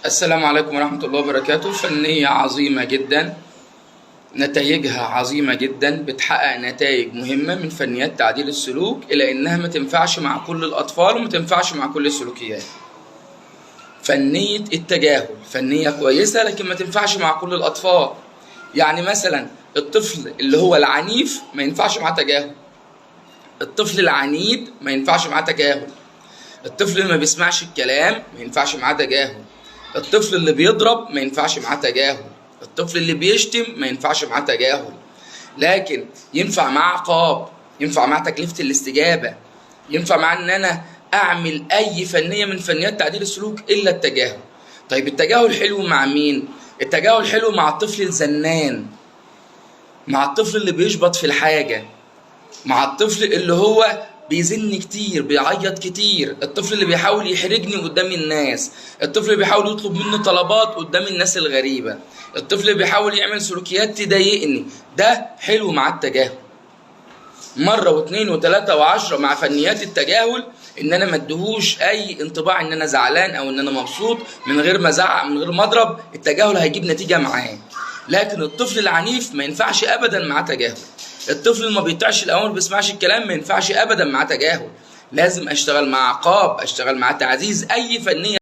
السلام عليكم ورحمة الله وبركاته. فنية عظيمة جدا، نتائجها عظيمة جدا، بتحقق نتائج مهمة من فنيات تعديل السلوك، إلا إنها ما تنفعش مع كل الأطفال وما تنفعش مع كل السلوكيات. فنية التجاهل فنية كويسة لكن ما تنفعش مع كل الأطفال. يعني مثلا الطفل اللي هو العنيف ما ينفعش معاه تجاهل، الطفل العنيد ما ينفعش معاه تجاهل، الطفل اللي ما بيسمعش الكلام ما ينفعش معاه تجاهل، الطفل اللي بيضرب ما ينفعش معاه تجاهل، الطفل اللي بيشتم ما ينفعش معاه تجاهل. لكن ينفع معاه عقاب، ينفع معاه تكلفة الاستجابة، ينفع معاه ان انا اعمل اي فنية من فنيات تعديل السلوك الا التجاهل. طيب التجاهل حلو مع مين؟ التجاهل حلو مع الطفل الزنان، مع الطفل اللي بيشبط في الحاجة، مع الطفل اللي هو بيزن كتير، بيعيط كتير، الطفل اللي بيحاول يحرجني قدام الناس، الطفل اللي بيحاول يطلب مني طلبات قدام الناس الغريبة، الطفل اللي بيحاول يعمل سلوكيات تضايقني. ده حلو مع التجاهل. مرة واثنين وثلاثة وعشرة مع فنيات التجاهل، ان انا ما اديهوش اي انطباع ان انا زعلان او ان انا مبسوط، من غير ما ازعق، من غير ما اضرب، التجاهل هيجيب نتيجة معاه. لكن الطفل العنيف ما ينفعش ابدا معاه تجاهل، الطفل اللي ما بيطيعش الاوامر، ما بيسمعش الكلام، ما ينفعش ابدا معاه تجاهل. لازم اشتغل مع عقاب، اشتغل مع تعزيز. اي فنية